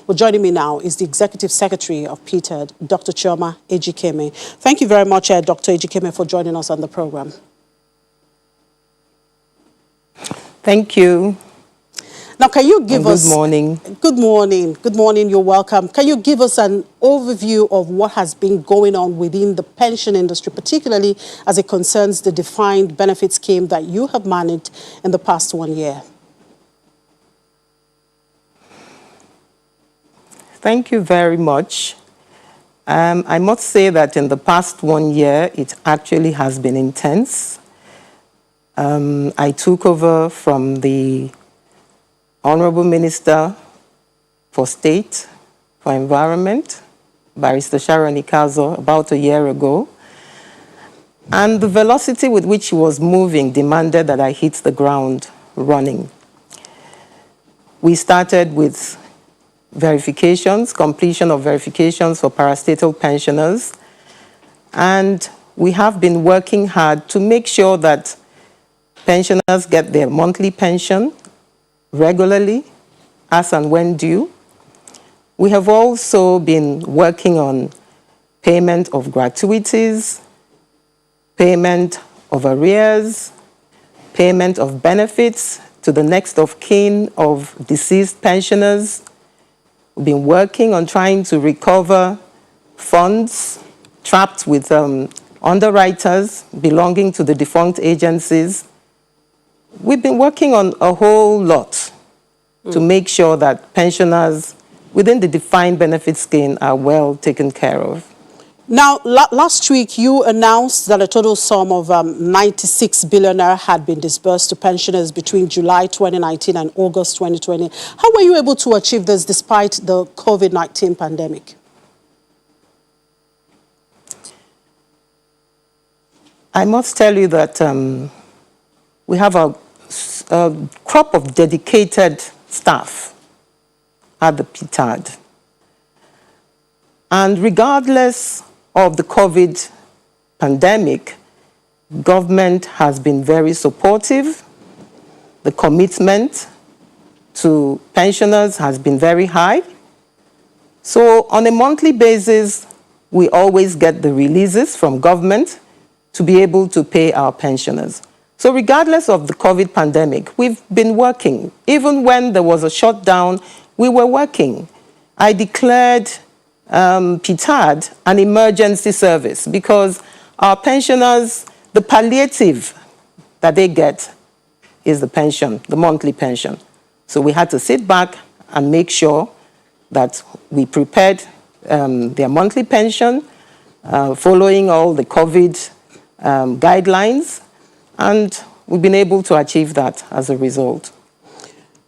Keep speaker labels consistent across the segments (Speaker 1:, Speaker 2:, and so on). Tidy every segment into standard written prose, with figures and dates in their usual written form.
Speaker 1: Well, joining me now is the Executive Secretary of PTAD, Dr. Chioma Ejikeme. Thank you very much, Dr. Ejikeme, for joining us on the program.
Speaker 2: Thank you.
Speaker 1: Now, can you give us...
Speaker 2: Good morning.
Speaker 1: Good morning. Good morning. You're welcome. Can you give us an overview of what has been going on within the pension industry, particularly as it concerns the defined benefit scheme that you have managed in the past 1 year?
Speaker 2: Thank you very much. I must say that in the past 1 year, it actually has been intense. I took over from the Honorable Minister for State for Environment, Barrister Sharon Ikazo, about a year ago. And the velocity with which she was moving demanded that I hit the ground running. We started with verifications, completion of verifications for parastatal pensioners. And we have been working hard to make sure that pensioners get their monthly pension regularly, as and when due. We have also been working on payment of gratuities, payment of arrears, payment of benefits to the next of kin of deceased pensioners. We've been working on trying to recover funds trapped with underwriters belonging to the defunct agencies. We've been working on a whole lot to make sure that pensioners within the defined benefit scheme are well taken care of.
Speaker 1: Now, last week, you announced that a total sum of 96 billion naira had been disbursed to pensioners between July 2019 and August 2020. How were you able to achieve this despite the COVID-19 pandemic?
Speaker 2: I must tell you that we have a crop of dedicated staff at the PTAD. And regardless of the COVID pandemic, government has been very supportive. The commitment to pensioners has been very high. So on a monthly basis, we always get the releases from government to be able to pay our pensioners. So regardless of the COVID pandemic, we've been working. Even when there was a shutdown, we were working. I declared PTAD an emergency service because our pensioners, the palliative that they get is the pension, the monthly pension. So we had to sit back and make sure that we prepared their monthly pension, following all the COVID guidelines, and we've been able to achieve that as a result.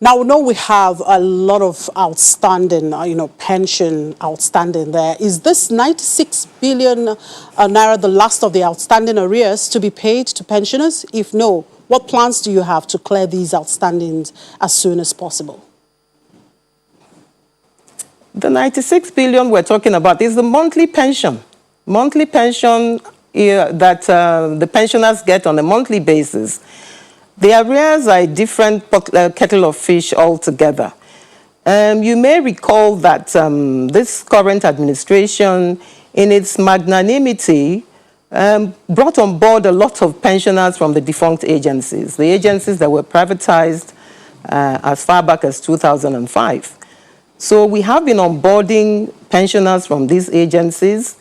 Speaker 1: Now, we know we have a lot of outstanding, pension outstanding there. Is this 96 billion naira the last of the outstanding arrears to be paid to pensioners? If no, what plans do you have to clear these outstandings as soon as possible?
Speaker 2: The 96 billion we're talking about is the monthly pension. Monthly pension that the pensioners get on a monthly basis. The arrears are a different kettle of fish altogether. You may recall that this current administration, in its magnanimity, brought on board a lot of pensioners from the defunct agencies, the agencies that were privatized as far back as 2005. So we have been onboarding pensioners from these agencies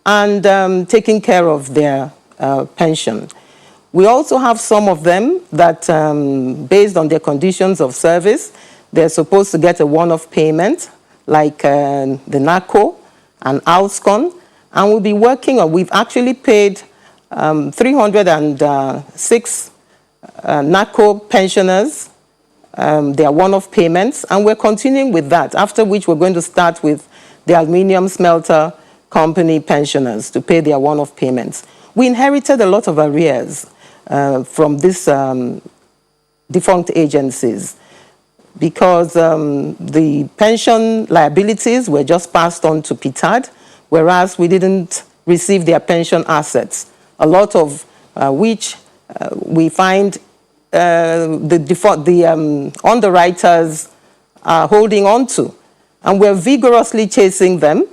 Speaker 2: and taking care of their pension. We also have some of them that, based on their conditions of service, they're supposed to get a one-off payment, like the NACO and ALSCON, and we'll be working on, we've actually paid 306 NACO pensioners their one-off payments, and we're continuing with that, after which we're going to start with the Aluminium Smelter Company pensioners to pay their one-off payments. We inherited a lot of arrears from these defunct agencies because the pension liabilities were just passed on to PTAD, whereas we didn't receive their pension assets, a lot of which we find the underwriters are holding on to. And we're vigorously chasing them,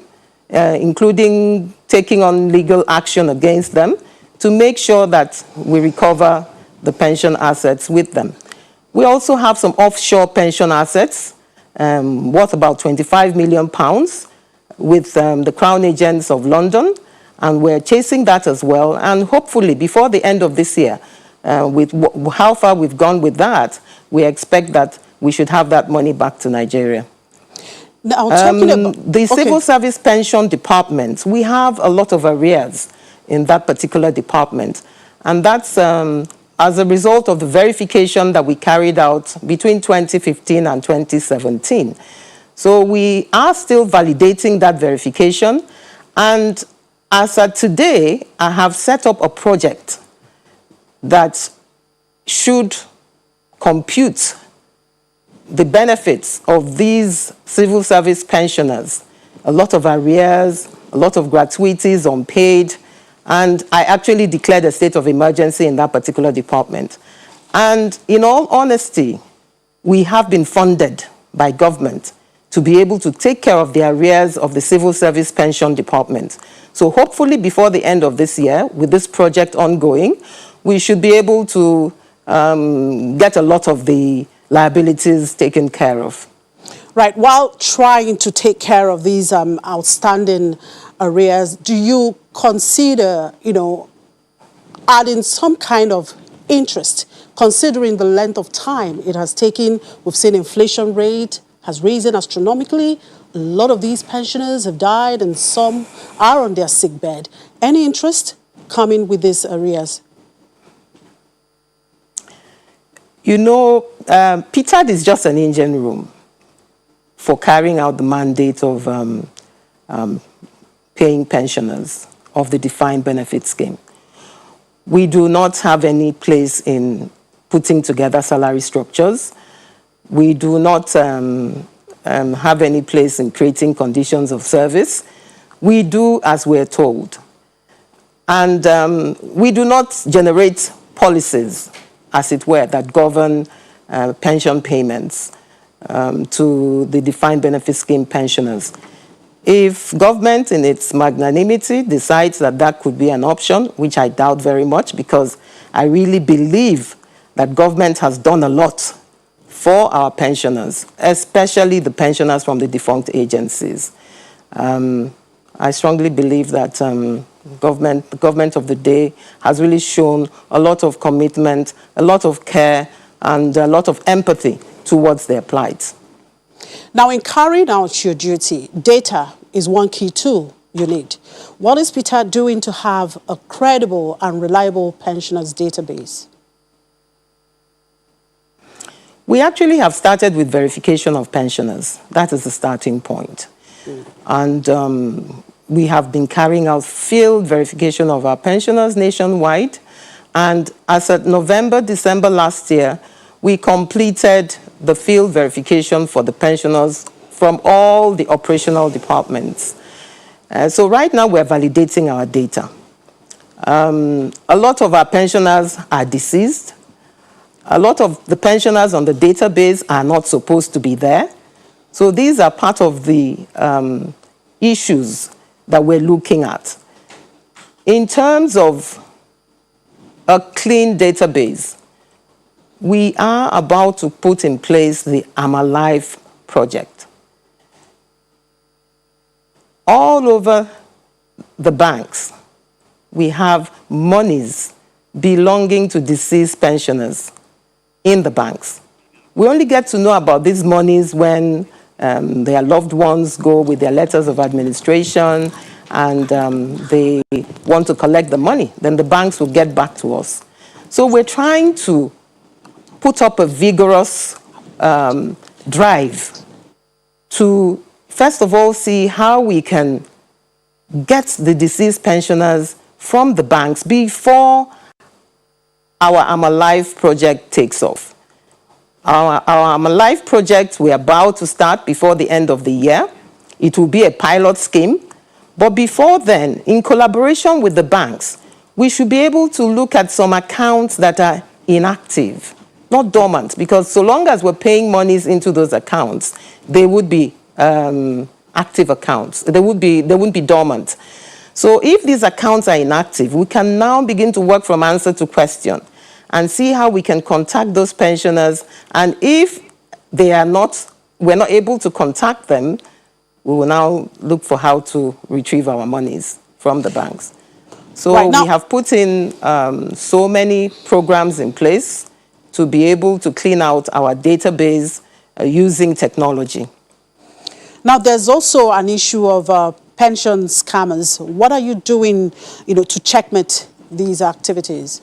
Speaker 2: including taking on legal action against them to make sure that we recover the pension assets with them. We also have some offshore pension assets worth about £25 million with the Crown Agents of London, and we're chasing that as well. And hopefully, before the end of this year, with how far we've gone with that, we expect that we should have that money back to Nigeria.
Speaker 1: Now, talking about
Speaker 2: the Civil Service Pension Department, we have a lot of arrears in that particular department. And that's as a result of the verification that we carried out between 2015 and 2017. So we are still validating that verification. And as of today, I have set up a project that should compute the benefits of these civil service pensioners. A lot of arrears, a lot of gratuities unpaid, and I actually declared a state of emergency in that particular department. And in all honesty, we have been funded by government to be able to take care of the arrears of the Civil Service Pension Department. So hopefully before the end of this year, with this project ongoing, we should be able to get a lot of the liabilities taken care of.
Speaker 1: Right. While trying to take care of these outstanding arrears, do you consider, adding some kind of interest, considering the length of time it has taken? We've seen inflation rate has risen astronomically. A lot of these pensioners have died and some are on their sick bed. Any interest coming with these arrears?
Speaker 2: PTAD is just an engine room for carrying out the mandate of paying pensioners of the defined benefit scheme. We do not have any place in putting together salary structures. We do not have any place in creating conditions of service. We do as we're told. And we do not generate policies, as it were, that govern pension payments to the defined benefit scheme pensioners. If government in its magnanimity decides that that could be an option, which I doubt very much because I really believe that government has done a lot for our pensioners, especially the pensioners from the defunct agencies. I strongly believe that the government of the day has really shown a lot of commitment, a lot of care, and a lot of empathy towards their plight.
Speaker 1: Now, in carrying out your duty, data is one key tool you need. What is PTAD doing to have a credible and reliable pensioners database?
Speaker 2: We actually have started with verification of pensioners. That is the starting point. And we have been carrying out field verification of our pensioners nationwide. And as of November, December last year, we completed the field verification for the pensioners from all the operational departments. So right now we're validating our data. A lot of our pensioners are deceased. A lot of the pensioners on the database are not supposed to be there. So these are part of the issues that we're looking at. In terms of a clean database, we are about to put in place the I'm Alive project. All over the banks, we have monies belonging to deceased pensioners in the banks. We only get to know about these monies when their loved ones go with their letters of administration and they want to collect the money. Then the banks will get back to us. So we're trying to put up a vigorous drive to, first of all, see how we can get the deceased pensioners from the banks before our I'm Alive project takes off. Our I'm Alive project, we're about to start before the end of the year. It will be a pilot scheme. But before then, in collaboration with the banks, we should be able to look at some accounts that are inactive, not dormant, because so long as we're paying monies into those accounts, they would be active accounts. They wouldn't be dormant. So if these accounts are inactive, we can now begin to work from answer to question and see how we can contact those pensioners. And if we're not able to contact them, we will now look for how to retrieve our monies from the banks. So
Speaker 1: right now,
Speaker 2: we have put in so many programs in place to be able to clean out our database using technology.
Speaker 1: now there's also an issue of pension scammers. What are you doing, to checkmate these activities?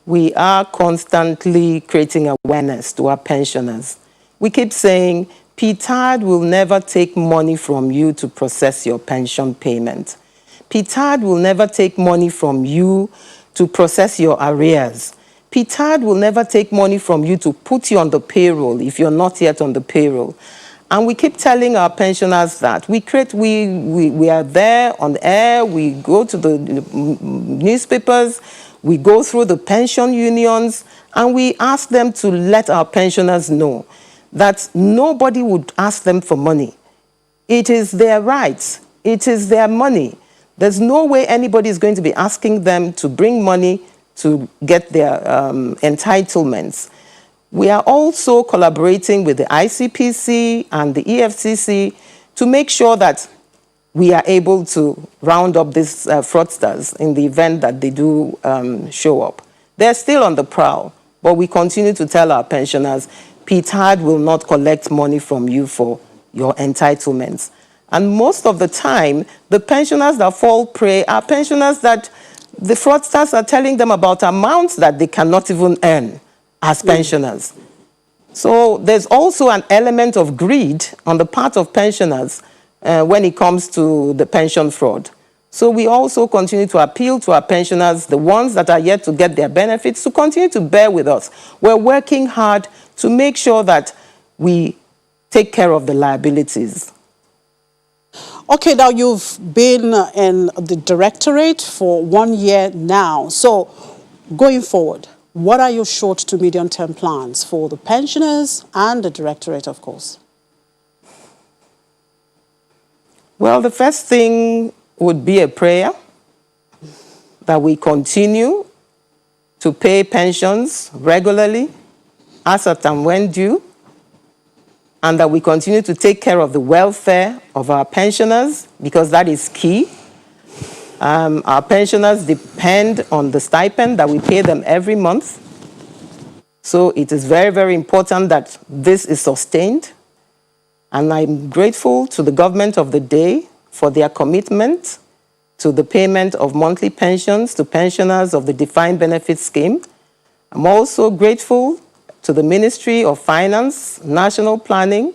Speaker 2: We are constantly creating awareness to our pensioners. We keep saying, PTAD will never take money from you to process your pension payment. PTAD will never take money from you to process your arrears. PTAD will never take money from you to put you on the payroll if you're not yet on the payroll. And we keep telling our pensioners that. We are there on air, we go to the newspapers, we go through the pension unions, and we ask them to let our pensioners know that nobody would ask them for money. It is their rights. It is their money. There's no way anybody is going to be asking them to bring money to get their entitlements. We are also collaborating with the ICPC and the EFCC to make sure that we are able to round up these fraudsters in the event that they do show up. They're still on the prowl, but we continue to tell our pensioners, PTAD will not collect money from you for your entitlements. And most of the time, the pensioners that fall prey are pensioners that the fraudsters are telling them about amounts that they cannot even earn as pensioners. So there's also an element of greed on the part of pensioners when it comes to the pension fraud. So we also continue to appeal to our pensioners, the ones that are yet to get their benefits, to continue to bear with us. We're working hard to make sure that we take care of the liabilities.
Speaker 1: Okay, now you've been in the Directorate for 1 year now. So going forward, what are your short to medium term plans for the pensioners and the Directorate, of course?
Speaker 2: Well, the first thing would be a prayer that we continue to pay pensions regularly, as at and when due, and that we continue to take care of the welfare of our pensioners, because that is key. Our pensioners depend on the stipend that we pay them every month. So it is very, very important that this is sustained. And I'm grateful to the government of the day for their commitment to the payment of monthly pensions to pensioners of the defined benefit scheme. I'm also grateful to the Ministry of Finance, National Planning,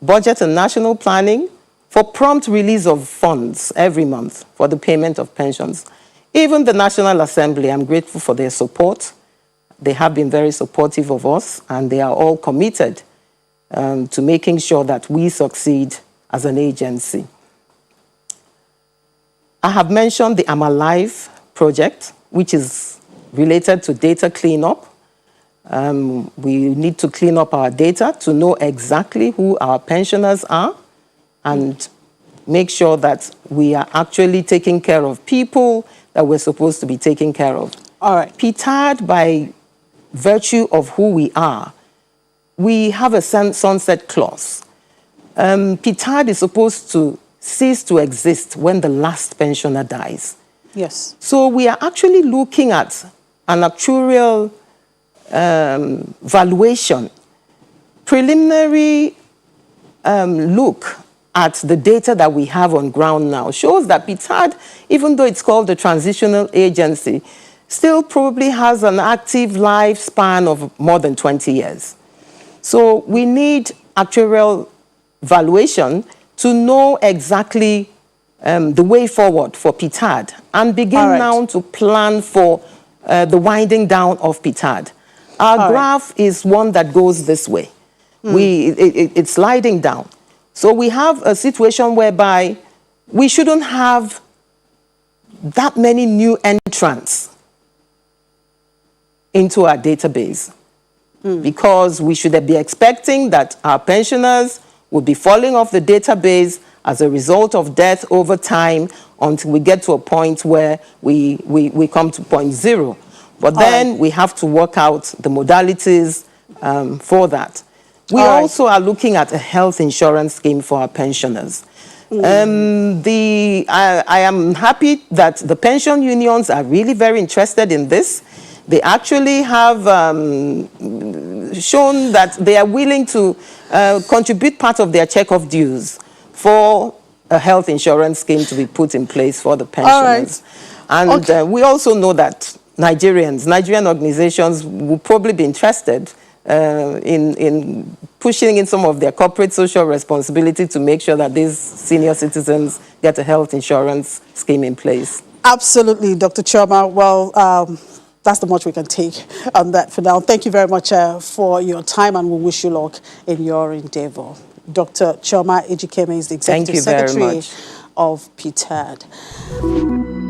Speaker 2: Budget and National Planning for prompt release of funds every month for the payment of pensions. Even the National Assembly, I'm grateful for their support. They have been very supportive of us, and they are all committed to making sure that we succeed as an agency. I have mentioned the I'm Alive project, which is related to data cleanup. We need to clean up our data to know exactly who our pensioners are and make sure that we are actually taking care of people that we're supposed to be taking care of.
Speaker 1: All right.
Speaker 2: PTAD, by virtue of who we are, we have a sunset clause. PTAD is supposed to cease to exist when the last pensioner dies.
Speaker 1: Yes.
Speaker 2: So we are actually looking at an actuarial valuation, preliminary look at the data that we have on ground now shows that PTAD, even though it's called the Transitional Agency, still probably has an active lifespan of more than 20 years. So we need actuarial valuation to know exactly the way forward for PTAD and begin now to plan for the winding down of PTAD. Our graph is one that goes this way. It's sliding down. So we have a situation whereby we shouldn't have that many new entrants into our database. because we should be expecting that our pensioners will be falling off the database as a result of death over time until we get to a point where we come to point zero. But then we have to work out the modalities for that. We also are looking at a health insurance scheme for our pensioners. I am happy that the pension unions are really very interested in this. They actually have shown that they are willing to contribute part of their check-off dues for a health insurance scheme to be put in place for the pensioners. And we also know that Nigerian organizations will probably be interested in pushing in some of their corporate social responsibility to make sure that these senior citizens get a health insurance scheme in place.
Speaker 1: Absolutely, Dr. Chioma. Well, that's the much we can take on that for now. Thank you very much for your time, and we wish you luck in your endeavor. Dr. Chioma Ejikeme is the Executive Secretary of PTAD.